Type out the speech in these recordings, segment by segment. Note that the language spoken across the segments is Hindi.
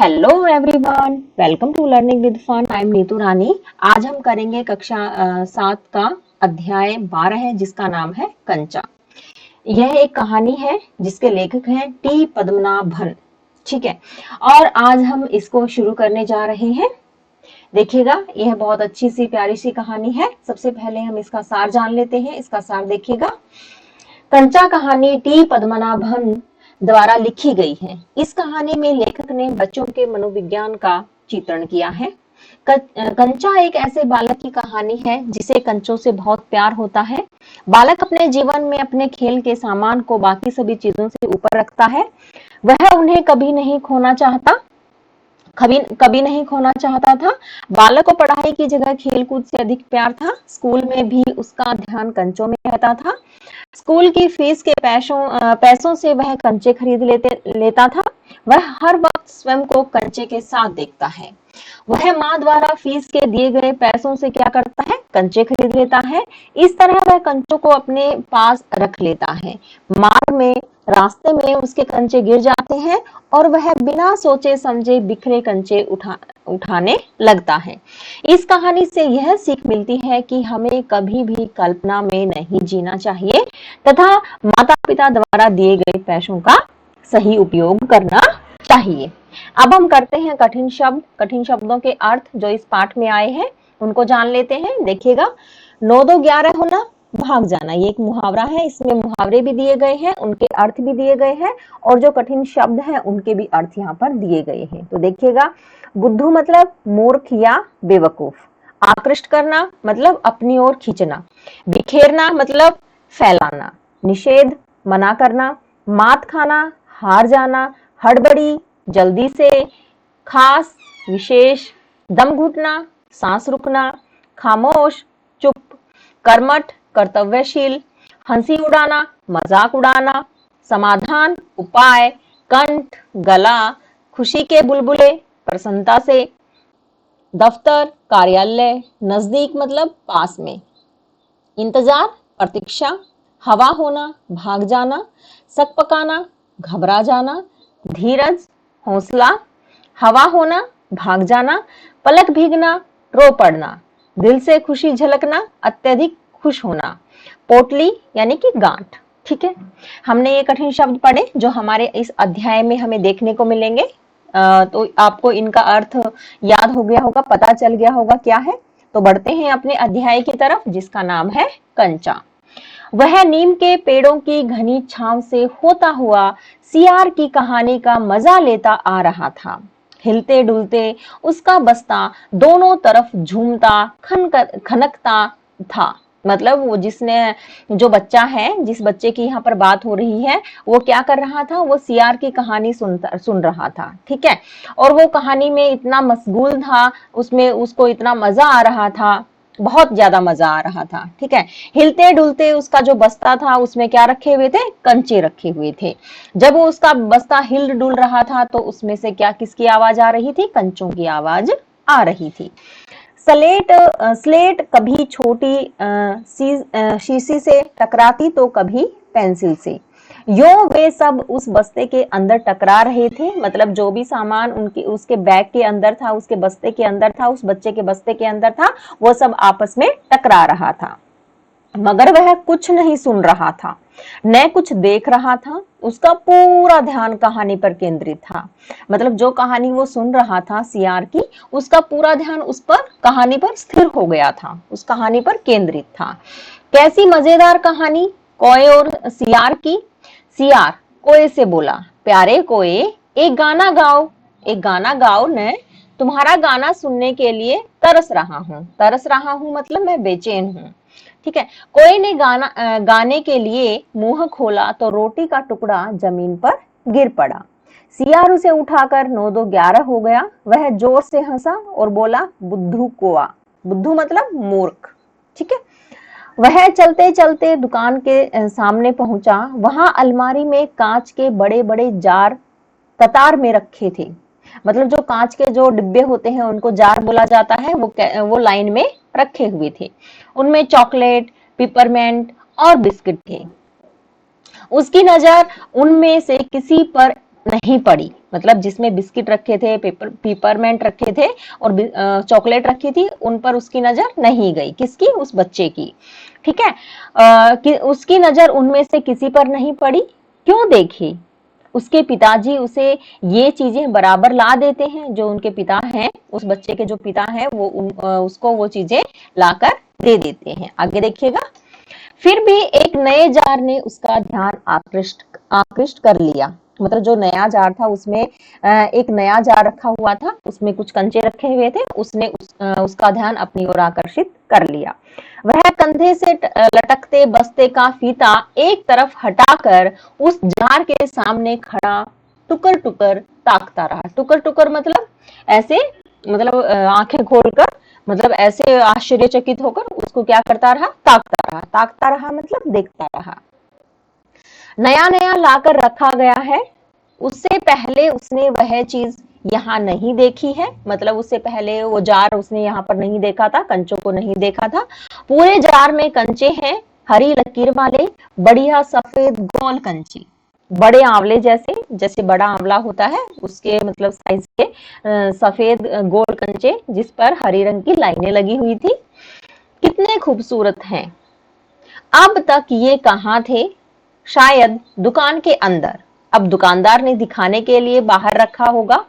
Hello everyone, welcome to learning with fun. I am Neetu Rani. आज हम करेंगे कक्षा 7 का अध्याय 12 है, जिसका नाम है कंचा। यह एक कहानी है जिसके लेखक हैं टी पद्मनाभन। ठीक है, और आज हम इसको शुरू करने जा रहे हैं। देखिएगा, यह बहुत अच्छी सी प्यारी सी कहानी है। सबसे पहले हम इसका सार जान लेते हैं। इसका सार देखिएगा। कंचा कहानी टी पद्मनाभन द्वारा लिखी गई है। इस कहानी में लेखक ने बच्चों के मनोविज्ञान का चित्रण किया है। कंचा एक ऐसे बालक की कहानी है जिसे कंचों से बहुत प्यार होता है। बालक अपने जीवन में अपने खेल के सामान को बाकी सभी चीजों से ऊपर रखता है। वह उन्हें कभी नहीं खोना चाहता था। बालक को पढ़ाई की जगह खेलकूद से अधिक प्यार था। स्कूल में भी उसका ध्यान कंचों में रहता था। स्कूल की फीस के पैसों से वह कंचे खरीद लेता था। वह हर वक्त स्वयं को कंचे के साथ देखता है। वह माँ द्वारा फीस के दिए गए पैसों से क्या करता है? कंचे खरीद लेता है। इस तरह वह कंचों को अपने पास रख लेता है। मार्ग में, रास्ते में उसके कंचे गिर जाते हैं और वह बिना सोचे समझे बिखरे कंचे उठाने लगता है। इस कहानी से यह सीख मिलती है कि हमें कभी भी कल्पना में नहीं जीना चाहिए तथा माता पिता द्वारा दिए गए पैसों का सही उपयोग करना चाहिए। अब हम करते हैं कठिन शब्दों के अर्थ जो इस पाठ में आए हैं उनको जान लेते हैं। देखिएगा, 9 2 11 होना, भाग जाना, ये एक मुहावरा है। इसमें मुहावरे भी दिए गए हैं, उनके अर्थ भी दिए गए हैं और जो कठिन शब्द हैं उनके भी अर्थ यहाँ पर दिए गए हैं। तो देखिएगा, बुद्धू मतलब मूर्ख या बेवकूफ। आकृष्ट करना मतलब अपनी ओर खींचना। बिखेरना मतलब फैलाना। निषेध मना करना। मात खाना हार जाना। हड़बड़ी जल्दी से। खास विशेष। दम घुटना सांस रुकना। खामोश चुप। कर्मठ कर्तव्यशील। हंसी उड़ाना मजाक उड़ाना। समाधान उपाय। कंठ गला। खुशी के बुलबुले प्रसन्नता से। दफ्तर कार्यालय। नजदीक मतलब पास में। इंतजार प्रतीक्षा। हवा होना भाग जाना। सक पकाना घबरा जाना। धीरज हौसला। हवा होना भाग जाना। पलक भीगना रो पड़ना। दिल से खुशी झलकना अत्यधिक खुश होना। पोटली यानी कि गांठ। ठीक है, हमने ये कठिन शब्द पढ़े जो हमारे इस अध्याय में हमें देखने को मिलेंगे। तो आपको इनका अर्थ याद हो गया होगा, पता चल गया होगा क्या है। तो बढ़ते हैं अपने अध्याय की तरफ जिसका नाम है कंचा। वह नीम के पेड़ों की घनी छांव से होता हुआ सियार की कहानी का मजा लेता आ रहा था। हिलते डुलते उसका बस्ता दोनों तरफ झूमता खनकता था। मतलब वो जो बच्चा है, जिस बच्चे की यहाँ पर बात हो रही है, वो क्या कर रहा था? वो सियार की कहानी सुन रहा था। ठीक है, और वो कहानी में इतना मशगूल था, उसमें उसको इतना मजा आ रहा था, बहुत ज्यादा मजा आ रहा था। ठीक है, हिलते डुलते उसका जो बस्ता था उसमें क्या रखे हुए थे? कंचे रखे हुए थे। जब वो उसका बस्ता हिल डुल रहा था तो उसमें से क्या किसकी आवाज आ रही थी? कंचों की आवाज आ रही थी। स्लेट कभी छोटी शीशी से टकराती तो कभी पेंसिल से। यो वे सब उस बस्ते के अंदर टकरा रहे थे। मतलब जो भी सामान उसके बैग के अंदर था, उसके बस्ते के अंदर था, उस बच्चे के बस्ते के अंदर था, वो सब आपस में टकरा रहा था। मगर वह कुछ नहीं सुन रहा था, न कुछ देख रहा था। उसका पूरा ध्यान कहानी पर केंद्रित था। मतलब जो कहानी वो सुन रहा था सियार की, उसका पूरा ध्यान उस पर, कहानी पर स्थिर हो गया था, उस कहानी पर केंद्रित था। कैसी मजेदार कहानी! कोए और सियार की। सियार कोए से बोला, प्यारे कोए, एक गाना गाओ। एक गाना गाओ न, तुम्हारा गाना सुनने के लिए तरस रहा हूँ मतलब मैं बेचैन हूँ। ठीक है, कोई ने गाने के लिए मुंह खोला तो रोटी का टुकड़ा जमीन पर गिर पड़ा। सियार उसे उठाकर 9 2 11 हो गया। वह जोर से हंसा और बोला, बुद्धू कोआ। बुद्धू मतलब मूर्ख। ठीक है, वह चलते चलते दुकान के सामने पहुंचा। वहां अलमारी में कांच के बड़े बड़े जार कतार में रखे थे। मतलब जो कांच के जो डिब्बे होते हैं उनको जार बोला जाता है। वो लाइन में रखे हुए थे। उनमें चॉकलेट, पिपरमेंट और बिस्किट थे। उसकी नजर उनमें से किसी पर नहीं पड़ी। मतलब जिसमें बिस्किट रखे थे, पेपरमेंट रखे थे और चॉकलेट रखी थी, उन पर उसकी नजर नहीं गई। किसकी? उस बच्चे की। ठीक है। कि उसकी नजर उनमें से किसी पर नहीं पड़ी। क्यों देखी? उसके पिताजी उसे ये चीजें बराबर ला देते हैं, जो उनके पिता हैं, उस बच्चे के जो पिता हैं वो उसको वो चीजें लाकर दे देते हैं। आगे देखिएगा। फिर भी एक नए जार ने उसका ध्यान आकृष्ट कर लिया। मतलब जो नया जार था उसमें एक नया जार रखा हुआ था, उसमें कुछ कंचे रखे हुए थे, उसने उसका ध्यान अपनी ओर आकर्षित कर लिया। वह कंधे से लटकते बस्ते का फीता एक तरफ हटाकर उस जार के सामने खड़ा टुकर टुकर ताकता रहा। टुकर टुकर मतलब ऐसे, मतलब आंखें खोलकर, मतलब ऐसे आश्चर्यचकित होकर उसको क्या करता रहा? ताकता रहा। ताकता रहा मतलब देखता रहा। नया नया लाकर रखा गया है, उससे पहले उसने वह चीज यहाँ नहीं देखी है। मतलब उससे पहले वो जार उसने यहाँ पर नहीं देखा था, कंचों को नहीं देखा था। पूरे जार में कंचे हैं, हरी लकीर वाले, बढ़िया सफेद गोल कंचे, बड़े आंवले जैसे, जैसे बड़ा आंवला होता है उसके मतलब साइज के सफेद गोल कंचे, जिस पर हरी रंग की लाइनें लगी हुई थी। कितने खूबसूरत हैं। अब तक ये कहाँ थे? शायद दुकान के अंदर। अब दुकानदार ने दिखाने के लिए बाहर रखा होगा।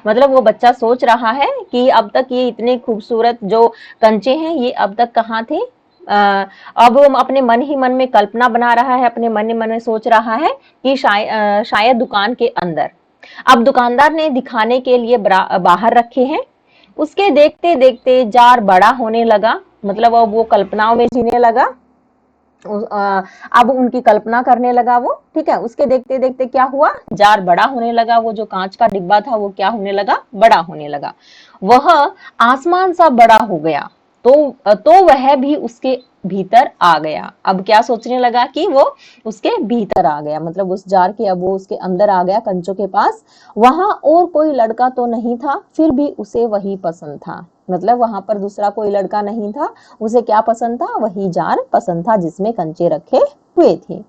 मतलब वो बच्चा सोच रहा है कि अब तक ये इतने खूबसूरत जो कंचे हैं ये अब तक कहाँ थे। अब वो अपने मन ही मन में कल्पना बना रहा है, अपने मन ही मन में सोच रहा है कि शायद दुकान के अंदर। अब दुकानदार ने दिखाने के लिए बाहर रखे हैं। उसके देखते देखते जार बड़ा होने लगा। मतलब अब वो कल्पनाओं में जीने लगा, अब उनकी कल्पना करने लगा वो। ठीक है। उसके देखते देखते क्या हुआ? जार बड़ा होने लगा। वो जो कांच का डिब्बा था वो क्या होने लगा? बड़ा होने लगा। वह आसमान सा बड़ा हो गया। तो वह भी उसके भीतर आ गया। अब क्या सोचने लगा कि वो उसके भीतर आ गया, मतलब उस जार के, अब वो उसके अंदर आ गया, कंचों के पास। वहां और कोई लड़का तो नहीं था, फिर भी उसे वही पसंद था। मतलब वहां पर दूसरा कोई लड़का नहीं था, उसे क्या पसंद था? वही जार पसंद था जिसमें कंचे रखे हुए थे।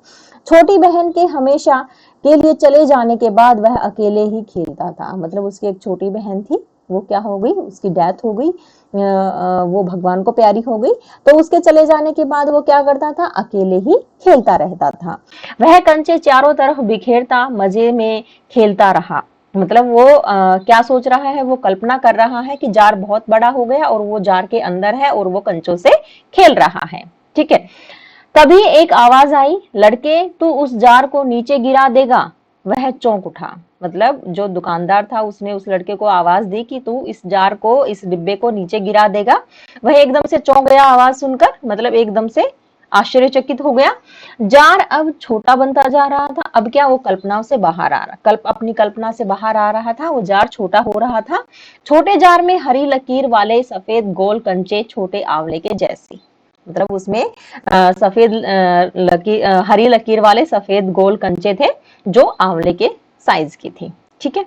छोटी बहन के हमेशा के लिए चले जाने के बाद वह अकेले ही खेलता था। मतलब उसकी एक छोटी बहन थी, वो क्या हो गई? उसकी डेथ हो गई, वो भगवान को प्यारी हो गई। तो उसके चले जाने के बाद वो क्या करता था? अकेले ही खेलता रहता था। वह कंचे चारों तरफ बिखेरता मजे में खेलता रहा। मतलब वो क्या सोच रहा है? वो कल्पना कर रहा है कि जार बहुत बड़ा हो गया और वो जार के अंदर है और वो कंचों से खेल रहा है। ठीक है। तभी एक आवाज आई, लड़के तू उस जार को नीचे गिरा देगा। वह चौंक उठा। मतलब जो दुकानदार था उसने उस लड़के को आवाज दी कि तू इस जार को, इस डिब्बे को नीचे गिरा देगा। वह एकदम से चौंक गया आवाज सुनकर, मतलब एकदम से आश्चर्यचकित हो गया। जार अब छोटा बनता जा रहा था। अब क्या? वो कल्पनाओं से बाहर आ रहा, अपनी कल्पना से बाहर आ रहा था। वो जार छोटा हो रहा था। छोटे जार में हरी लकीर वाले सफेद गोल कंचे, छोटे आंवले के जैसे। मतलब उसमें सफेद हरी लकीर वाले सफेद गोल कंचे थे जो आंवले के साइज की थी। ठीक है।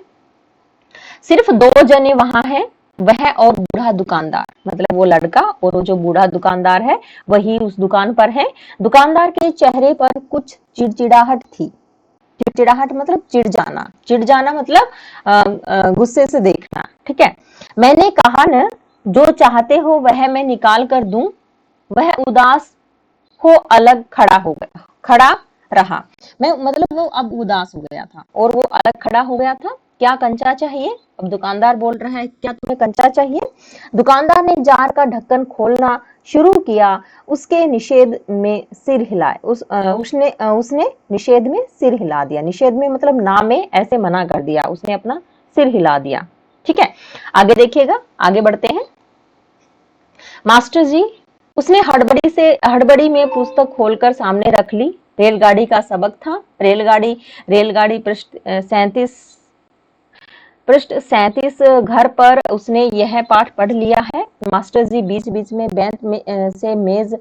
सिर्फ दो जने वहां हैं, वह और बूढ़ा दुकानदार। मतलब वो लड़का और वो जो बूढ़ा दुकानदार है वही उस दुकान पर है। दुकानदार के चेहरे पर कुछ चिड़चिड़ाहट थी। चिड़चिड़ाहट मतलब चिढ़ जाना। चिढ़ जाना मतलब गुस्से से देखना। ठीक है। मैंने कहा न, जो चाहते हो वह मैं निकाल कर दूं। वह उदास हो अलग खड़ा हो गया, खड़ा रहा। मैं मतलब वो अब उदास हो गया था और वो अलग खड़ा हो गया था। क्या कंचा चाहिए? अब दुकानदार बोल रहा है, क्या तुम्हें कंचा चाहिए? दुकानदार ने जार का ढक्कन खोलना शुरू किया। उसके निषेध में सिर हिलाए, उसने निषेध में सिर हिला दिया। निषेध में मतलब ना में, ऐसे मना कर दिया, उसने अपना सिर हिला दिया। ठीक है। आगे देखिएगा, आगे बढ़ते हैं। मास्टर जी, उसने हड़बड़ी में पुस्तक खोलकर सामने रख ली। रेलगाड़ी का सबक था। रेलगाड़ी पृष्ठ 37 घर पर उसने यह पाठ पढ़ लिया है। मास्टर जी बीच बीच में बेंच से मेज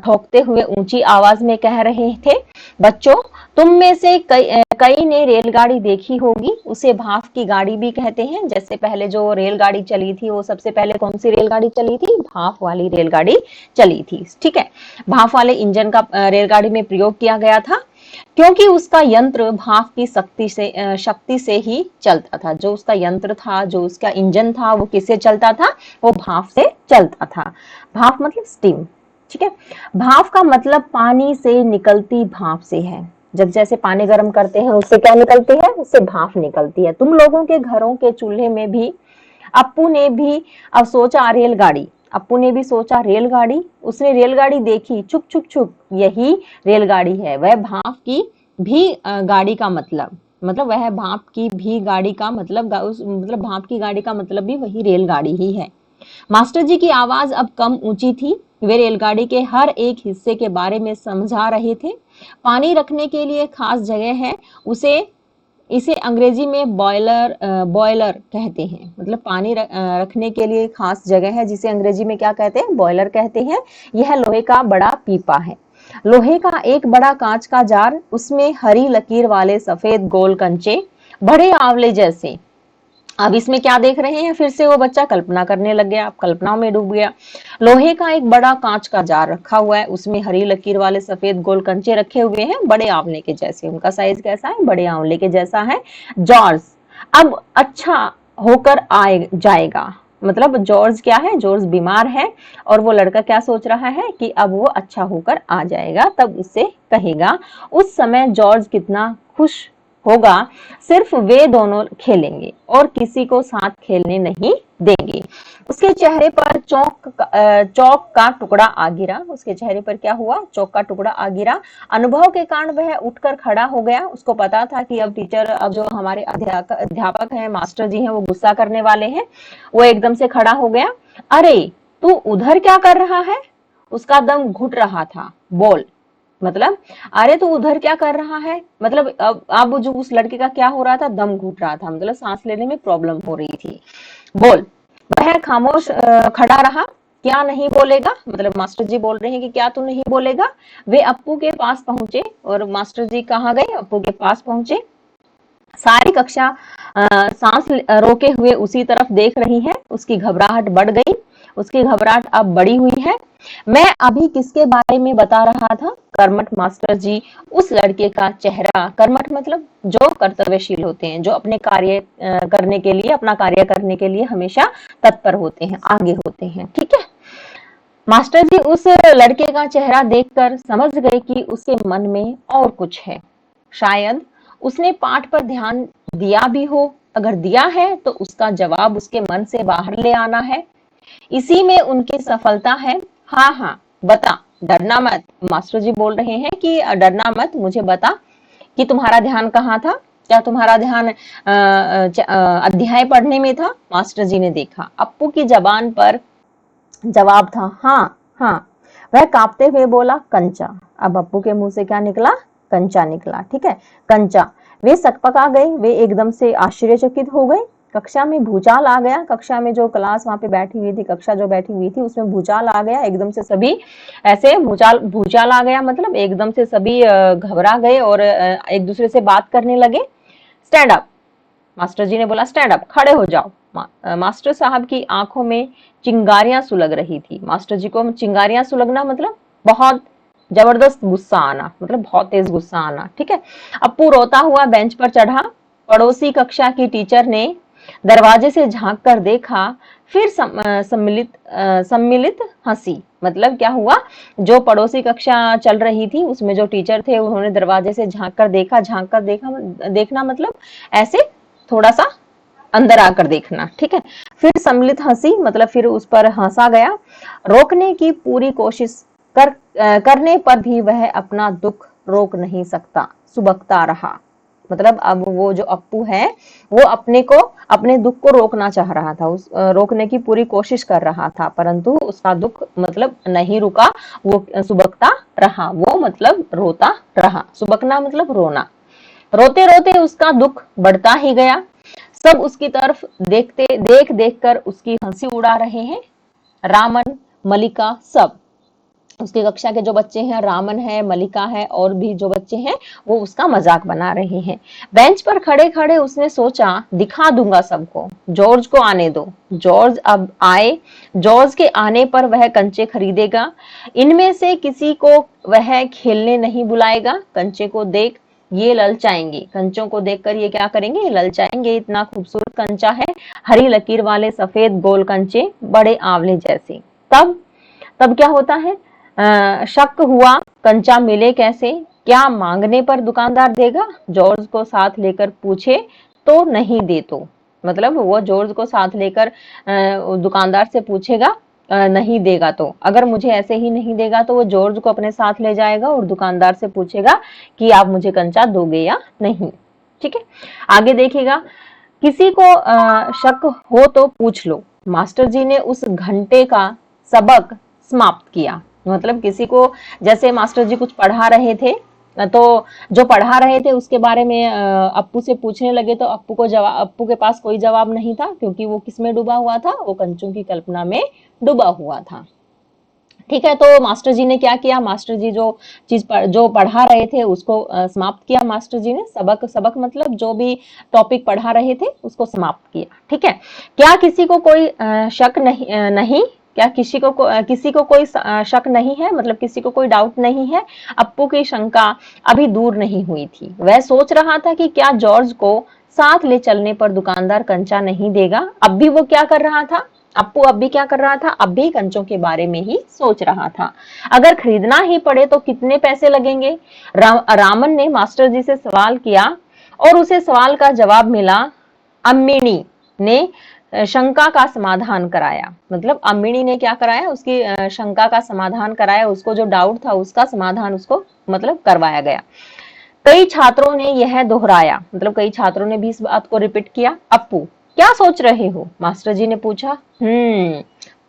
ठोकते हुए ऊंची आवाज में कह रहे थे, बच्चों तुम में से कई ने रेलगाड़ी देखी होगी। उसे भाप की गाड़ी भी कहते हैं। जैसे पहले जो रेलगाड़ी चली थी, वो सबसे पहले कौन सी रेलगाड़ी चली थी? भाप वाली रेलगाड़ी चली थी। ठीक है। भाप वाले इंजन का रेलगाड़ी में प्रयोग किया गया था। क्योंकि उसका यंत्र भाप की शक्ति से ही चलता था। जो उसका यंत्र था, जो उसका इंजन था, वो किससे चलता था? वो भाप से चलता था। भाप मतलब स्टीम, ठीक है। भाप का मतलब पानी से निकलती भाप से है। जब जैसे पानी गर्म करते हैं उससे क्या निकलती है? उससे भाप निकलती है। तुम लोगों के घरों के चूल्हे में भी अप्पू ने भी अब सोचा रेलगाड़ी। अप्पू ने भी सोचा रेलगाड़ी। उसने रेलगाड़ी देखी, चुक चुक चुक, यही रेलगाड़ी है। वह भाप की भी गाड़ी का मतलब वह भाप की भी गाड़ी का मतलब भाप की गाड़ी का मतलब भी वही रेलगाड़ी ही है। मास्टर जी की आवाज अब कम ऊंची थी। वे रेलगाड़ी के हर एक हिस्से के बारे में समझा रहे थे। पानी रखने के लिए खास जगह है, उसे इसे अंग्रेजी में बॉयलर कहते हैं। मतलब पानी रखने के लिए खास जगह है, जिसे अंग्रेजी में क्या कहते हैं? बॉयलर कहते हैं। यह लोहे का बड़ा पीपा है। लोहे का एक बड़ा कांच का जार, उसमें हरी लकीर वाले सफेद गोल कंचे, बड़े आंवले जैसे। अब इसमें क्या देख रहे हैं? फिर से वो बच्चा कल्पना करने लग गया, कल्पनाओं में डूब गया। लोहे का एक बड़ा कांच का जार रखा हुआ है, उसमें हरी लकीर वाले सफेद गोल कंचे रखे हुए हैं, बड़े आंवले के जैसे। उनका साइज कैसा है? बड़े आंवले के जैसा है। जॉर्ज अब अच्छा होकर आए जाएगा। मतलब जॉर्ज क्या है? जॉर्ज बीमार है और वो लड़का क्या सोच रहा है कि अब वो अच्छा होकर आ जाएगा, तब उससे कहेगा। उस समय जॉर्ज कितना खुश होगा। सिर्फ वे दोनों खेलेंगे और किसी को साथ खेलने नहीं देंगे। उसके चेहरे पर चौक का टुकड़ा आ गिरा। उसके चेहरे पर क्या हुआ? चौक का टुकड़ा आ गिरा। अनुभव के कारण वह उठकर खड़ा हो गया। उसको पता था कि अब जो हमारे अध्यापक हैं, मास्टर जी हैं, वो गुस्सा करने वाले हैं। वो एकदम से खड़ा हो गया। अरे तू उधर क्या कर रहा है? उसका दम घुट रहा था। बोल। मतलब अरे तू उधर क्या कर रहा है? मतलब अब जो उस लड़के का क्या हो रहा था? दम घुट रहा था, मतलब सांस लेने में प्रॉब्लम हो रही थी। बोल। वह खामोश खड़ा रहा। क्या नहीं बोलेगा? मतलब मास्टर जी बोल रहे हैं कि क्या तू नहीं बोलेगा? वे अप्पू के पास पहुंचे और मास्टर जी कहाँ गए? अप्पू के पास पहुंचे। सारी कक्षा सांस रोके हुए उसी तरफ देख रही है। उसकी घबराहट बढ़ गई। उसकी घबराहट अब बड़ी हुई है। मैं अभी किसके बारे में बता रहा था? कर्मठ मास्टर जी उस लड़के का चेहरा। कर्मठ मतलब जो कर्तव्यशील होते हैं, जो अपने कार्य करने के लिए, अपना कार्य करने के लिए हमेशा तत्पर होते हैं, आगे होते हैं। ठीक है। मास्टर जी उस लड़के का चेहरा देखकर समझ गए कि उसके मन में और कुछ है। शायद उसने पाठ पर ध्यान दिया भी हो। अगर दिया है तो उसका जवाब उसके मन से बाहर ले आना है। इसी में उनकी सफलता है। हाँ हाँ बता, डरना मत। मास्टर जी बोल रहे हैं कि डरना मत, मुझे बता कि तुम्हारा ध्यान कहाँ था? क्या तुम्हारा ध्यान अध्याय पढ़ने में था? मास्टर जी ने देखा। अप्पू की जबान पर जवाब था हाँ हाँ। वह कांपते हुए बोला कंचा। अब अप्पू के मुंह से क्या निकला? कंचा निकला। ठीक है, कंचा। वे सकपका गए। वे एकदम से आश्चर्यचकित हो गए। कक्षा में भूचाल आ गया। कक्षा में जो क्लास वहां पे बैठी हुई थी, कक्षा जो बैठी हुई थी, उसमें भूचाल आ गया। एकदम से सभी ऐसे भूचाल आ गया, मतलब एकदम से सभी घबरा गए और एक दूसरे से बात करने लगे। Stand up. मास्टर जी ने बोला स्टैंड अप, खड़े हो जाओ। मास्टर साहब की आंखों में चिंगारियां सुलग रही थी। मास्टर जी को चिंगारियां सुलगना मतलब बहुत जबरदस्त गुस्सा आना, मतलब बहुत तेज गुस्सा आना। ठीक है। अप्पू रोता हुआ बेंच पर चढ़ा। पड़ोसी कक्षा की टीचर ने दरवाजे से झांक कर देखा। फिर सम्मिलित हंसी। मतलब क्या हुआ? जो पड़ोसी कक्षा चल रही थी उसमें जो टीचर थे, उन्होंने दरवाजे से झांक कर देखना मतलब ऐसे थोड़ा सा अंदर आकर देखना। ठीक है। फिर सम्मिलित हंसी, मतलब फिर उस पर हंसा गया। रोकने की पूरी कोशिश करने पर भी वह अपना दुख रोक नहीं सकता, सुबकता रहा। मतलब अब वो जो अप्पू है, वो अपने दुख को रोकना चाह रहा था, रोकने की पूरी कोशिश कर रहा था, परंतु उसका दुख मतलब नहीं रुका। वो सुबकता रहा, वो मतलब रोता रहा। सुबकना मतलब रोना। रोते रोते उसका दुख बढ़ता ही गया। सब उसकी तरफ देख कर उसकी हंसी उड़ा रहे हैं। रामन, मलिका, सब उसकी कक्षा के जो बच्चे हैं, रामन है, मलिका है और भी जो बच्चे हैं, वो उसका मजाक बना रहे हैं। बेंच पर खड़े खड़े उसने सोचा दिखा दूंगा सबको। जॉर्ज को आने दो। जॉर्ज अब आए। जॉर्ज के आने पर वह कंचे खरीदेगा। इनमें से किसी को वह खेलने नहीं बुलाएगा। कंचे को देख ये ललचाएंगे, कंचों को देखकर ये क्या करेंगे, ये ललचाएंगे, इतना खूबसूरत कंचा है, हरी लकीर वाले सफेद गोल कंचे, बड़े आंवले जैसे। तब तब क्या होता है, शक हुआ, कंचा मिले कैसे, क्या मांगने पर दुकानदार देगा, जॉर्ज को साथ लेकर पूछे तो नहीं दे तो, मतलब वो जॉर्ज को साथ लेकर दुकानदार से पूछेगा, नहीं देगा तो, अगर मुझे ऐसे ही नहीं देगा तो वो जॉर्ज को अपने साथ ले जाएगा और दुकानदार से पूछेगा कि आप मुझे कंचा दोगे या नहीं। ठीक है, आगे देखिएगा, किसी को शक हो तो पूछ लो, मास्टर जी ने उस घंटे का सबक समाप्त किया। मतलब किसी को, जैसे मास्टर जी कुछ पढ़ा रहे थे, तो जो पढ़ा रहे थे उसके बारे में अप्पू से पूछने लगे, तो अप्पू के पास कोई जवाब नहीं था, क्योंकि वो किसमें डूबा हुआ था, वो कंचों की कल्पना में डूबा हुआ था। ठीक है, तो मास्टर जी ने क्या किया, मास्टर जी जो पढ़ा रहे थे उसको समाप्त किया, मास्टर जी ने सबक मतलब जो भी टॉपिक पढ़ा रहे थे उसको समाप्त किया। ठीक है, क्या किसी को कोई शक नहीं, क्या किसी को कोई शक नहीं है, मतलब किसी को कोई डाउट नहीं है। अप्पू की शंका अभी दूर नहीं हुई थी, वह सोच रहा था कि क्या जॉर्ज को साथ ले चलने पर दुकानदार कंचा नहीं देगा। अब भी वो क्या कर रहा था, अप्पू अब भी क्या कर रहा था, अब भी कंचों के बारे में ही सोच रहा था। अगर खरीदना ही पड़े तो कितने पैसे लगेंगे। रामन ने मास्टर जी से सवाल किया और उसे सवाल का जवाब मिला। अम्मिणी ने शंका का समाधान कराया, मतलब अम्मिणी ने क्या कराया, उसकी शंका का समाधान कराया, उसको जो डाउट था उसका समाधान उसको मतलब करवाया गया। कई छात्रों ने यह दोहराया, मतलब कई छात्रों ने भी इस बात को रिपीट किया। अप्पू क्या सोच रहे हो, मास्टर जी ने पूछा।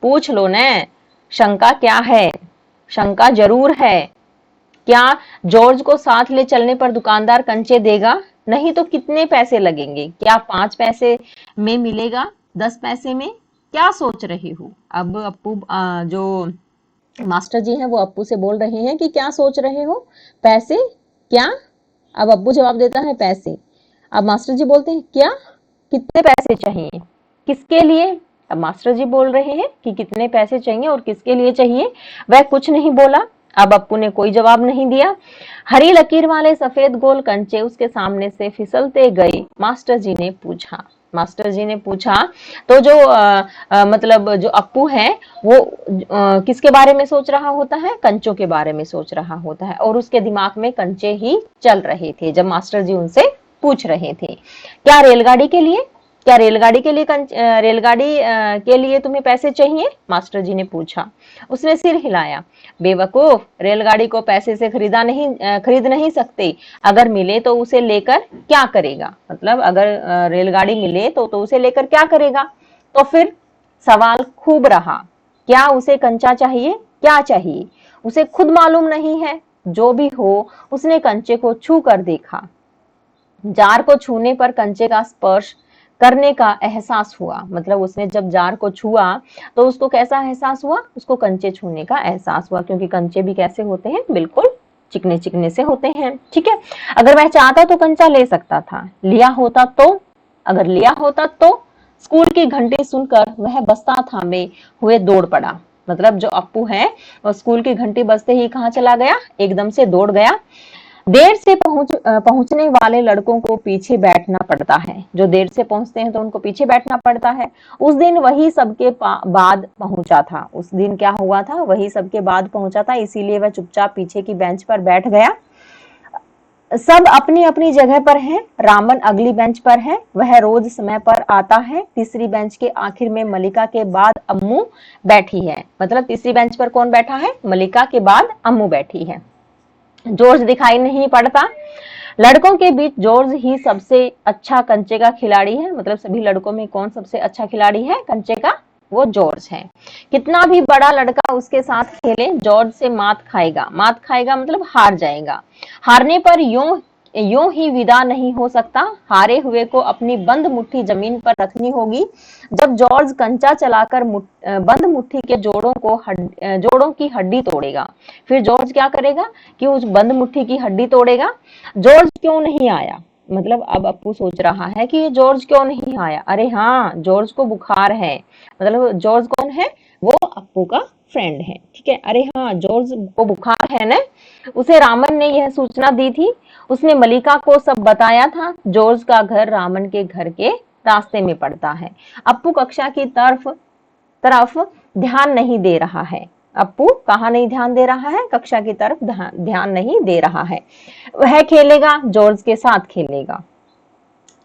पूछ लो न, शंका क्या है। शंका जरूर है, क्या जॉर्ज को साथ ले चलने पर दुकानदार कंचे देगा, नहीं तो कितने पैसे लगेंगे, क्या 5 पैसे में मिलेगा, 10 पैसे में, क्या सोच रहे हो। अब अप्पू जो मास्टर जी हैं वो अप्पू से बोल रहे हैं कि क्या सोच रहे हो, पैसे, क्या। अब अप्पू जवाब देता है पैसे। अब मास्टर जी बोलते हैं क्या, कितने पैसे चाहिए, किसके लिए। अब मास्टर जी बोल रहे हैं कि कितने पैसे चाहिए और किसके लिए चाहिए। वह कुछ नहीं बोला। अब अप्पू ने कोई जवाब नहीं दिया। हरी लकीर वाले सफेद गोल कंचे उसके सामने से फिसलते गए। मास्टर जी ने पूछा, तो जो मतलब जो अप्पू है वो किसके बारे में सोच रहा होता है, कंचों के बारे में सोच रहा होता है, और उसके दिमाग में कंचे ही चल रहे थे जब मास्टर जी उनसे पूछ रहे थे। क्या रेलगाड़ी के लिए, के लिए तुम्हें पैसे चाहिए, मास्टर जी ने पूछा। उसने सिर हिलाया। बेवकूफ, रेलगाड़ी को पैसे से खरीद नहीं सकते, अगर मिले तो उसे लेकर क्या करेगा, मतलब अगर रेलगाड़ी मिले तो उसे लेकर क्या करेगा। तो फिर सवाल खूब रहा, क्या उसे कंचा चाहिए, क्या चाहिए, उसे खुद मालूम नहीं है। जो भी हो, उसने कंचे को छू कर देखा। जार को छूने पर कंचे का स्पर्श करने का एहसास हुआ, मतलब उसने जब जार को छुआ तो उसको कैसा एहसास हुआ, उसको कंचे छूने का एहसास हुआ, क्योंकि कंचे भी कैसे होते हैं, बिल्कुल चिकने चिकने से होते हैं। ठीक है, अगर वह चाहता तो कंचा ले सकता था, अगर लिया होता तो स्कूल की घंटी सुनकर वह बस्ता थामे हुए दौड़ पड़ा। मतलब जो अप्पू है वो स्कूल की घंटी बजते ही कहाँ चला गया, एकदम से दौड़ गया। देर से पहुंचने वाले लड़कों को पीछे बैठना पड़ता है, जो देर से पहुंचते हैं तो उनको पीछे बैठना पड़ता है। उस दिन वही सबके बाद पहुंचा था, उस दिन क्या हुआ था, वही सबके बाद पहुंचा था, इसीलिए वह चुपचाप पीछे की बेंच पर बैठ गया। सब अपनी अपनी जगह पर हैं। रामन अगली बेंच पर है, वह रोज समय पर आता है। तीसरी बेंच के आखिर में मलिका के बाद अम्मू बैठी है, मतलब तीसरी बेंच पर कौन बैठा है, मलिका के बाद अम्मू बैठी है। जॉर्ज दिखाई नहीं पड़ता। लड़कों के बीच जॉर्ज ही सबसे अच्छा कंचे का खिलाड़ी है, मतलब सभी लड़कों में कौन सबसे अच्छा खिलाड़ी है कंचे का, वो जॉर्ज है। कितना भी बड़ा लड़का उसके साथ खेले, जॉर्ज से मात खाएगा मतलब हार जाएगा। हारने पर यूं ही विदा नहीं हो सकता, हारे हुए को अपनी बंद मुट्ठी जमीन पर रखनी होगी। जब जॉर्ज कंचा चलाकर बंद मुट्ठी के जोड़ों की हड्डी तोड़ेगा, फिर जॉर्ज क्या करेगा कि उस बंद मुट्ठी की हड्डी तोड़ेगा। जॉर्ज क्यों नहीं आया, मतलब अब अप्पू सोच रहा है कि जॉर्ज क्यों नहीं आया। अरे हाँ, जॉर्ज को बुखार है, मतलब जॉर्ज कौन है, वो अप्पू का फ्रेंड है। ठीक है, अरे हाँ, जॉर्ज को बुखार है ना, उसे रामन ने यह सूचना दी थी। उसने मलिका को सब बताया था। जॉर्ज का घर रामन के घर के रास्ते में पड़ता है। अप्पू कक्षा की तरफ तरफ ध्यान नहीं दे रहा है। अप्पू कहाँ नहीं ध्यान दे रहा है? कक्षा की तरफ ध्यान नहीं दे रहा है। वह खेलेगा, जॉर्ज के साथ खेलेगा।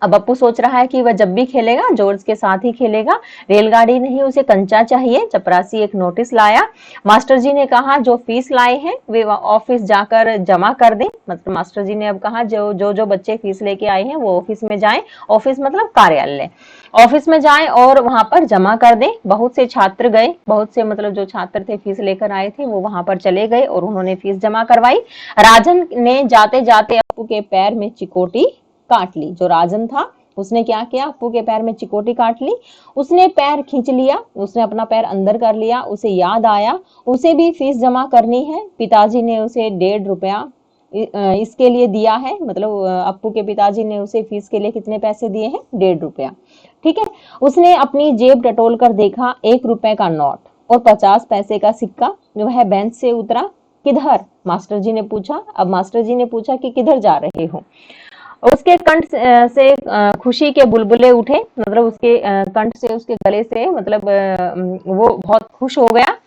अब अप्पू सोच रहा है कि वह जब भी खेलेगा जॉर्ज के साथ ही खेलेगा। रेलगाड़ी नहीं, उसे कंचा चाहिए। चपरासी एक नोटिस लाया। मास्टर जी ने कहा जो फीस लाए हैं वे ऑफिस जाकर जमा कर दें। मतलब मास्टर जी ने अब कहा जो बच्चे फीस लेके आए हैं वो ऑफिस में जाएं। ऑफिस मतलब कार्यालय। ऑफिस में जाएं और वहां पर जमा कर दें। बहुत से छात्र गए, बहुत से मतलब जो छात्र थे फीस लेकर आए थे वो वहां पर चले गए और उन्होंने फीस जमा करवाई। राजन ने जाते जाते अप्पू के पैर में चिकोटी काट ली। जो राजन था उसने क्या किया? अप्पू के पैर में चिकोटी काट ली। उसने पैर खींच लिया, उसने अपना पैर अंदर कर लिया। उसे याद आया उसे भी फीस जमा करनी है। पिताजी ने उसे 1.5 रुपया इसके लिए दिया है। मतलब अप्पू के पिताजी ने उसे फीस के लिए कितने पैसे दिए हैं? 1.5 रुपया। ठीक है, उसने अपनी जेब टटोल कर देखा, 1 रुपए का नोट और 50 पैसे का सिक्का। वह बेंच से उतरा। किधर? मास्टर जी ने पूछा। अब मास्टर जी ने पूछा कि किधर जा रहे हो? उसके कंठ से खुशी के बुलबुले उठे। मतलब उसके कंठ से, उसके गले से, मतलब वो बहुत खुश हो गया।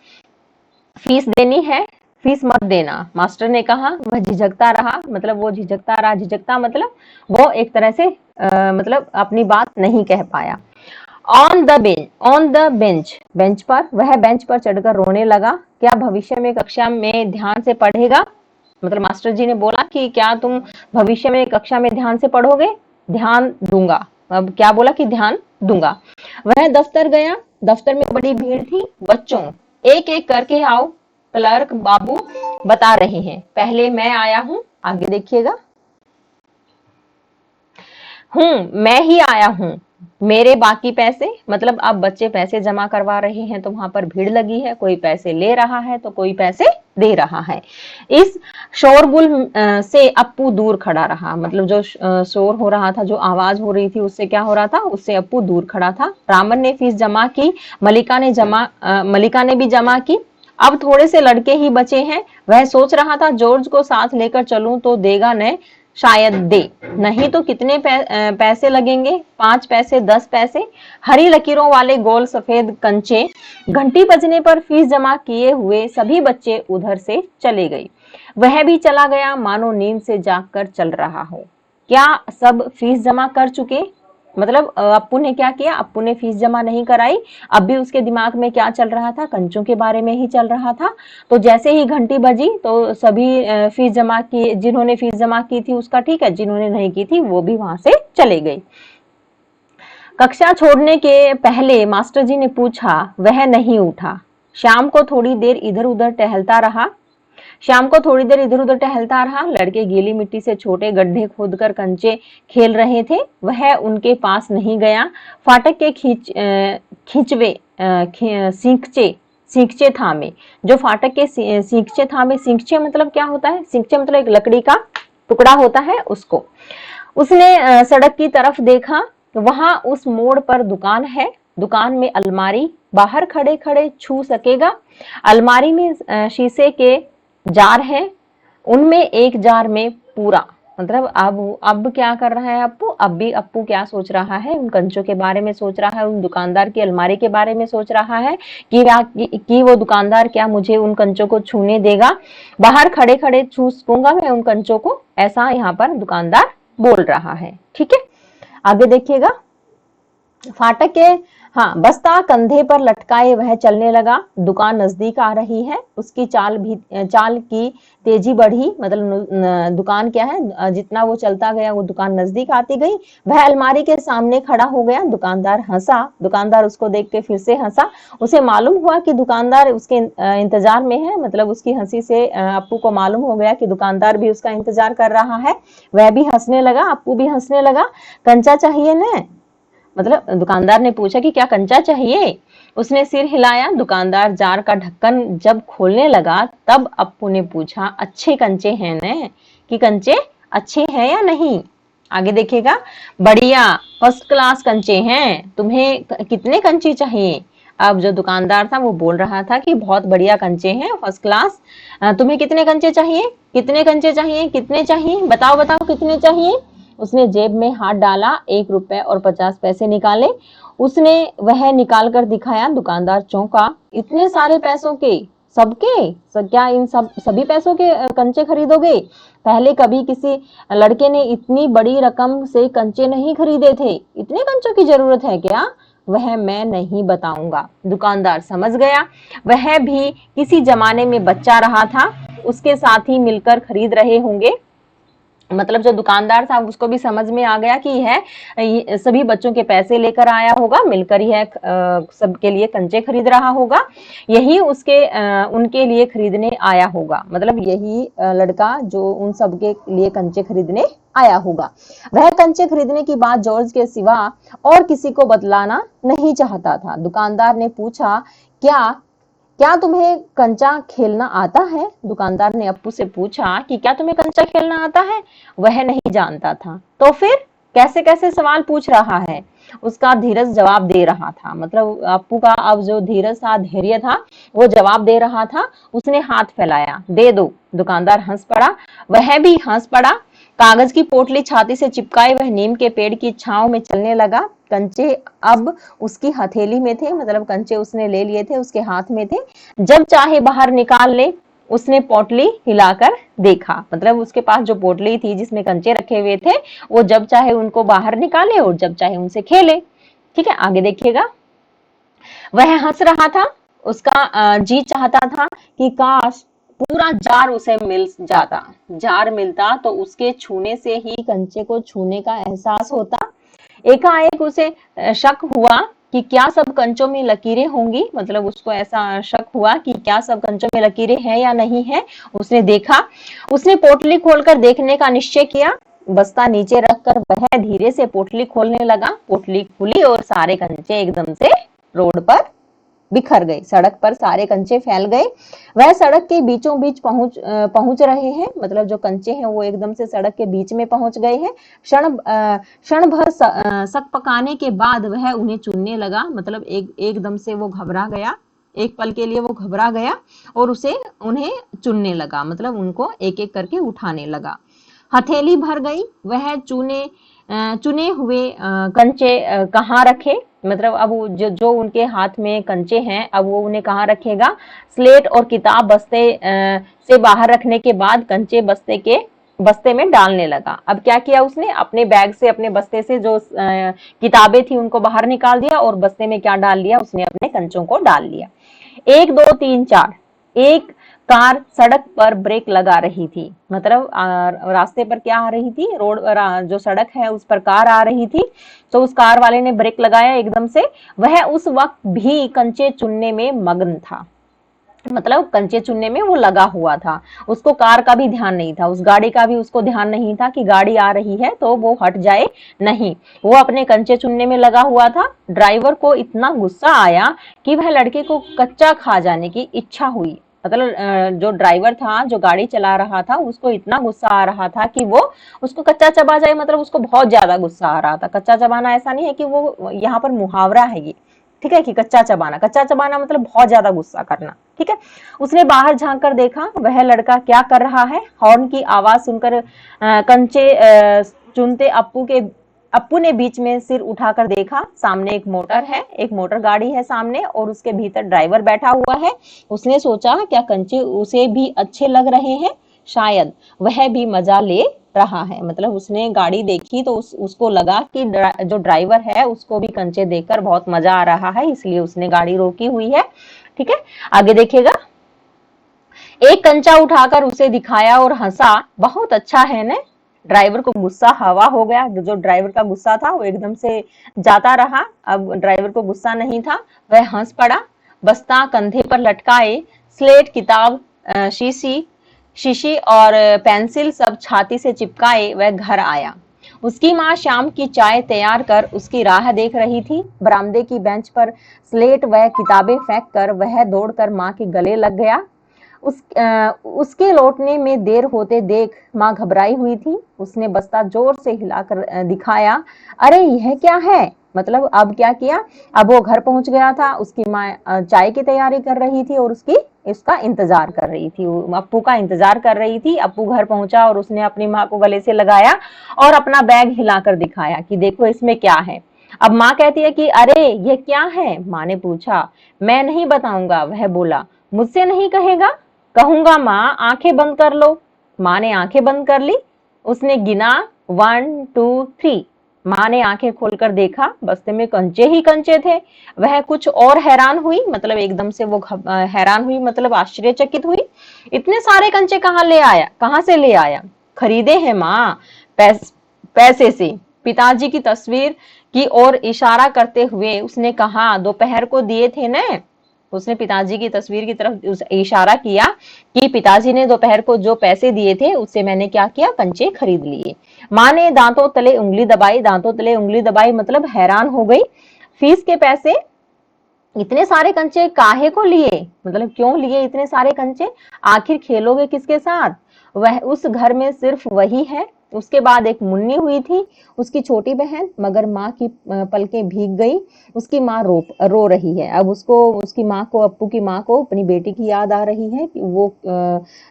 फीस देनी है, फीस मत देना, मास्टर ने कहा। वह झिझकता रहा। मतलब वो झिझकता रहा। झिझकता मतलब वो एक तरह से मतलब अपनी बात नहीं कह पाया। ऑन द बेंच, बेंच पर, वह बेंच पर चढ़कर रोने लगा। क्या भविष्य में कक्षा में ध्यान से पढ़ेगा? मतलब मास्टर जी ने बोला कि क्या तुम भविष्य में कक्षा में ध्यान से पढ़ोगे? ध्यान दूंगा। अब क्या बोला? कि ध्यान दूंगा। वह दफ्तर गया। दफ्तर में बड़ी भीड़ थी। बच्चों, एक एक करके आओ, क्लर्क बाबू बता रहे हैं। पहले मैं आया हूं। आगे देखिएगा। मैं ही आया हूं। मेरे बाकी पैसे, मतलब अब बच्चे पैसे जमा करवा रहे हैं तो वहां पर भीड़ लगी है। कोई पैसे ले रहा है तो कोई पैसे दे रहा है। इस शोरगुल से अप्पू दूर खड़ा रहा। मतलब जो शोर हो रहा था, जो आवाज हो रही थी, उससे क्या हो रहा था? उससे अप्पू दूर खड़ा था। रामन ने फीस जमा की। मलिका ने भी जमा की। अब थोड़े से लड़के ही बचे हैं। वह सोच रहा था जॉर्ज को साथ लेकर चलूं तो देगा न, शायद दे, नहीं तो कितने पैसे लगेंगे? 5 पैसे, 10 पैसे। हरी लकीरों वाले गोल सफेद कंचे। घंटी बजने पर फीस जमा किए हुए सभी बच्चे उधर से चले गए। वह भी चला गया मानो नींद से जागकर चल रहा हो। क्या सब फीस जमा कर चुके? मतलब अप्पू ने क्या किया? अप्पू ने फीस जमा नहीं कराई। अब भी उसके दिमाग में क्या चल रहा था? कंचों के बारे में ही चल रहा था। तो जैसे ही घंटी बजी तो सभी फीस जमा की, जिन्होंने फीस जमा की थी उसका ठीक है, जिन्होंने नहीं की थी वो भी वहां से चले गए। कक्षा छोड़ने के पहले मास्टर जी ने पूछा। वह नहीं उठा। शाम को थोड़ी देर इधर उधर टहलता रहा। लड़के गीली मिट्टी से छोटे गड्ढे खोदकर कंचे खेल रहे थे। वह उनके पास नहीं गया। फाटक के सींकचे थामे। जो फाटक के सींकचे थामे, सींकचे मतलब क्या होता है? सींकचे मतलब एक लकड़ी का टुकड़ा होता है, उसको। उसने सड़क की तरफ देखा। वहां उस मोड़ पर दुकान है। दुकान में अलमारी। बाहर खड़े खड़े छू सकेगा। अलमारी में शीशे के जार है। उनमें एक जार में पूरा, मतलब अब क्या कर रहा है अप्पू? अब भी अप्पू क्या सोच रहा है? उन कंचों के बारे में सोच रहा है, उन दुकानदार की अलमारी के बारे में सोच रहा है कि वो दुकानदार क्या मुझे उन कंचों को छूने देगा? बाहर खड़े खड़े छू सकूंगा मैं उन कंचों को, ऐसा यहाँ पर दुकानदार बोल रहा है। ठीक है, आगे देखिएगा। फाटक के, हाँ, बस्ता कंधे पर लटकाए वह चलने लगा। दुकान नजदीक आ रही है। उसकी चाल की तेजी बढ़ी। मतलब दुकान क्या है, जितना वो चलता गया वो दुकान नजदीक आती गई। वह अलमारी के सामने खड़ा हो गया। दुकानदार हंसा। दुकानदार उसको देख के फिर से हंसा। उसे मालूम हुआ कि दुकानदार उसके इंतजार में है। मतलब उसकी हंसी से अप्पू को मालूम हो गया कि दुकानदार भी उसका इंतजार कर रहा है। वह भी हंसने लगा, अप्पू भी हंसने लगा। कंचा चाहिए न? मतलब दुकानदार ने पूछा कि क्या कंचा चाहिए? उसने सिर हिलाया। दुकानदार जार का ढक्कन जब खोलने लगा तब अप्पू ने पूछा, अच्छे कंचे हैं न? कि कंचे अच्छे हैं या नहीं? आगे देखिएगा। बढ़िया, फर्स्ट क्लास कंचे हैं। तुम्हें कितने कंचे चाहिए? अब जो दुकानदार था वो बोल रहा था कि बहुत बढ़िया कंचे हैं, फर्स्ट क्लास। तुम्हें कितने कंचे चाहिए, कितने कंचे चाहिए, कितने चाहिए, बताओ बताओ कितने चाहिए। उसने जेब में हाथ डाला, 1 रुपए और 50 पैसे निकाले। उसने वह निकाल कर दिखाया। दुकानदार चौंका, इतने सारे पैसों के, सबके क्या इन सभी पैसों के कंचे खरीदोगे? पहले कभी किसी लड़के ने इतनी बड़ी रकम से कंचे नहीं खरीदे थे, इतने कंचों की जरूरत है क्या? वह मैं नहीं बताऊंगा। दुकानदार समझ गया, वह भी किसी जमाने में बच्चा रहा था, उसके साथ ही मिलकर खरीद रहे होंगे। मतलब जो दुकानदार था उसको भी समझ में आ गया कि यह सभी बच्चों के पैसे लेकर आया होगा, मिलकर यह सबके लिए कंचे खरीद रहा होगा, यही उनके लिए खरीदने आया होगा। मतलब यही लड़का जो उन सबके लिए कंचे खरीदने आया होगा। वह कंचे खरीदने की बात जॉर्ज के सिवा और किसी को बतलाना नहीं चाहता था। दुकानदार ने पूछा, क्या तुम्हें कंचा खेलना आता है? दुकानदार ने अप्पू से पूछा कि क्या तुम्हें कंचा खेलना आता है? वह नहीं जानता था। तो फिर कैसे कैसे सवाल पूछ रहा है? उसका धीरज जवाब दे रहा था। मतलब अप्पू का अब जो धीरज था, धैर्य था, वो जवाब दे रहा था। उसने हाथ फैलाया, दे दो। दुकानदार हंस पड़ा, वह भी हंस पड़ा। कागज की पोटली छाती से चिपकाए वह नीम के पेड़ की छांव में चलने लगा। कंचे अब उसकी हथेली में थे, मतलब कंचे उसने ले लिए थे, उसके हाथ में थे। जब चाहे बाहर निकाल ले। उसने पोटली हिलाकर देखा, मतलब उसके पास जो पोटली थी जिसमें कंचे रखे हुए थे, वो जब चाहे उनको बाहर निकाले और जब चाहे उनसे खेले। ठीक है, आगे देखिएगा। वह हंस रहा था। उसका जी चाहता था कि काश पूरा जार उसे मिल जाता। जार मिलता तो उसके छूने से ही कंचे को छूने का एहसास होता। एकाएक उसे शक हुआ कि क्या सब कंचों में लकीरें होंगी। मतलब उसको ऐसा शक हुआ कि क्या सब कंचों में लकीरें हैं या नहीं है। उसने देखा, उसने पोटली खोलकर देखने का निश्चय किया। बस्ता नीचे रखकर वह धीरे से पोटली खोलने लगा। पोटली खुली और सारे कंचे एकदम से रोड पर बिखर गए। सड़क पर सारे कंचे फैल गए। वह सड़क के बीचों बीच पहुंच रहे हैं। मतलब जो कंचे हैं वो एकदम से सड़क के बीच में पहुंच गए हैं। क्षण भर सक पकाने के बाद वह उन्हें चुनने लगा। मतलब एकदम से वो घबरा गया, एक पल के लिए वो घबरा गया और उन्हें चुनने लगा। मतलब उनको एक एक करके उठाने लगा। हथेली भर गई। वह चुने हुए कंचे कहाँ रखे? मतलब अब जो उनके हाथ में कंचे हैं, अब वो उन्हें कहाँ रखेगा? स्लेट और किताब बस्ते से बाहर रखने के बाद कंचे बस्ते में डालने लगा। अब क्या किया उसने? अपने बैग से, अपने बस्ते से जो किताबें थी उनको बाहर निकाल दिया और बस्ते में क्या डाल लिया? उसने अपने कंचों को डाल लिया। 1 2 3 4। एक कार सड़क पर ब्रेक लगा रही थी। मतलब रास्ते पर क्या आ रही थी? रोड जो सड़क है उस पर कार आ रही थी। तो उस कार वाले ने ब्रेक लगाया एकदम से। वह उस वक्त भी कंचे चुनने में मग्न था। मतलब कंचे चुनने में वो लगा हुआ था। उसको कार का भी ध्यान नहीं था, उस गाड़ी का भी उसको ध्यान नहीं था कि गाड़ी आ रही है तो वो हट जाए। नहीं, वो अपने कंचे चुनने में लगा हुआ था। ड्राइवर को इतना गुस्सा आया कि वह लड़के को कच्चा खा जाने की इच्छा हुई। मतलब जो ड्राइवर था, जो गाड़ी चला रहा था, उसको इतना गुस्सा आ रहा था कि वो उसको कच्चा चबा जाए। मतलब उसको बहुत ज्यादा गुस्सा आ रहा था। कच्चा चबाना ऐसा नहीं है कि वो यहाँ पर मुहावरा है ये, ठीक है, कि कच्चा चबाना मतलब बहुत ज्यादा गुस्सा करना। ठीक है, उसने बाहर झांक कर देखा, वह लड़का क्या कर रहा है। हॉर्न की आवाज सुनकर कंचे चुनते अप्पू ने बीच में सिर उठाकर देखा। सामने एक मोटर है, एक मोटर गाड़ी है सामने और उसके भीतर ड्राइवर बैठा हुआ है। उसने सोचा क्या कंचे उसे भी अच्छे लग रहे हैं? शायद वह भी मजा ले रहा है। मतलब उसने गाड़ी देखी तो उसको लगा कि जो ड्राइवर है उसको भी कंचे देखकर बहुत मजा आ रहा है, इसलिए उसने गाड़ी रोकी हुई है। ठीक है, आगे देखिएगा। एक कंचा उठाकर उसे दिखाया और हंसा। बहुत अच्छा है ना? ड्राइवर को गुस्सा हवा हो गया। जो ड्राइवर का गुस्सा था वो एकदम से जाता रहा। अब ड्राइवर को गुस्सा नहीं था, वह हंस पड़ा। बस्ता कंधे पर लटकाए, स्लेट, किताब, शीशी और पेंसिल सब छाती से चिपकाए वह घर आया। उसकी माँ शाम की चाय तैयार कर उसकी राह देख रही थी। बरामदे की बेंच पर स्लेट व किताबें फेंक कर वह दौड़कर माँ के गले लग गया। उसके लौटने में देर होते देख माँ घबराई हुई थी। उसने बस्ता जोर से हिलाकर दिखाया। अरे यह क्या है? मतलब अब क्या किया, अब वो घर पहुंच गया था, उसकी माँ चाय की तैयारी कर रही थी और उसका इंतजार कर रही थी, अप्पू का इंतजार कर रही थी। अप्पू घर पहुंचा और उसने अपनी माँ को गले से लगाया और अपना बैग हिलाकर दिखाया कि देखो इसमें क्या है। अब माँ कहती है कि अरे ये क्या है। माँ ने पूछा, मैं नहीं बताऊंगा। वह बोला, मुझसे नहीं कहेगा? कहूंगा माँ, आंखें बंद कर लो। माँ ने आंखें बंद कर ली। उसने गिना 1 2 3। माँ ने आंखें खोलकर देखा, बस्ते में कंचे ही कंचे थे। वह कुछ और हैरान हुई, मतलब एकदम से वो हैरान हुई, मतलब आश्चर्यचकित हुई। इतने सारे कंचे कहाँ से ले आया? खरीदे हैं माँ, पैसे से। पिताजी की तस्वीर की ओर इशारा करते हुए उसने कहा, दोपहर को दिए थे न। उसने पिताजी की तस्वीर की तरफ इशारा किया कि पिताजी ने दोपहर को जो पैसे दिए थे उससे मैंने क्या किया, कंचे खरीद लिए। माँ ने दांतों तले उंगली दबाई, दांतों तले उंगली दबाई मतलब हैरान हो गई। फीस के पैसे, इतने सारे कंचे काहे को लिए, मतलब क्यों लिए इतने सारे कंचे? आखिर खेलोगे किसके साथ? वह उस घर में सिर्फ वही है। उसके बाद एक मुन्नी हुई थी, उसकी छोटी बहन, मगर माँ की पलकें भीग गई। उसकी माँ रो रही है। अब उसको, उसकी माँ को, अप्पू की माँ को अपनी बेटी की याद आ रही है कि वो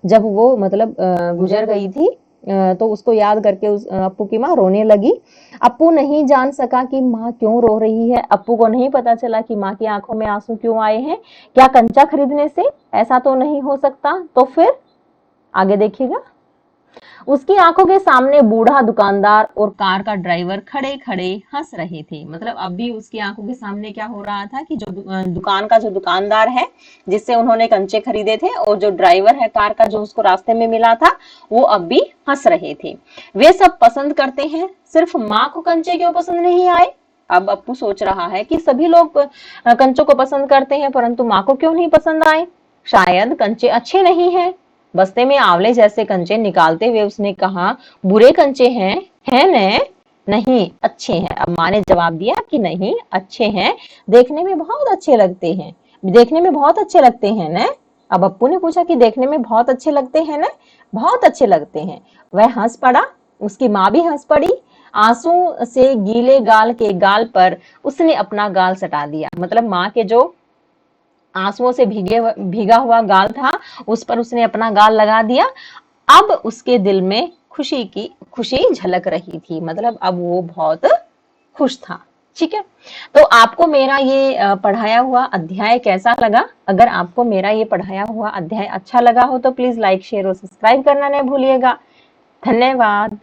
जब वो मतलब गुजर गई थी, तो उसको याद करके उस अप्पू की माँ रोने लगी। अप्पू नहीं जान सका कि माँ क्यों रो रही है। अप्पू को नहीं पता चला कि माँ की आंखों में आंसू क्यों आए हैं। क्या कंचा खरीदने से? ऐसा तो नहीं हो सकता। तो फिर आगे देखिएगा। उसकी आंखों के सामने बूढ़ा दुकानदार और कार का ड्राइवर खड़े खड़े हंस रहे थे। मतलब अब भी उसकी आंखों के सामने क्या हो रहा था कि जो दुकान का जो दुकानदार है जिससे उन्होंने कंचे खरीदे थे, और जो ड्राइवर है कार का जो उसको रास्ते में मिला था, वो अब भी हंस रहे थे। वे सब पसंद करते हैं, सिर्फ माँ को कंचे क्यों पसंद नहीं आए? अब अप्पू सोच रहा है कि सभी लोग कंचों को पसंद करते हैं, परंतु माँ को क्यों नहीं पसंद आए? शायद कंचे अच्छे नहीं हैं। बस्ते में आंवले जैसे कंचे निकालते हुए उसने कहा, बुरे कंचे हैं, है न? नहीं, अच्छे हैं। अब माँ ने जवाब दिया कि नहीं, अच्छे हैं, देखने में बहुत अच्छे लगते हैं, देखने में बहुत अच्छे लगते हैं न? अब अप्पू ने पूछा कि देखने में बहुत अच्छे लगते हैं न? बहुत अच्छे लगते हैं। वह हंस पड़ा, उसकी माँ भी हंस पड़ी। आंसू से गीले गाल के गाल पर उसने अपना गाल सटा दिया। मतलब माँ के जो आंसुओं से भीगा हुआ गाल था, उस पर उसने अपना गाल लगा दिया। अब उसके दिल में खुशी झलक रही थी, मतलब अब वो बहुत खुश था। ठीक है, तो आपको मेरा ये पढ़ाया हुआ अध्याय कैसा लगा? अगर आपको मेरा ये पढ़ाया हुआ अध्याय अच्छा लगा हो तो प्लीज लाइक, शेयर और सब्सक्राइब करना नहीं भूलिएगा। धन्यवाद।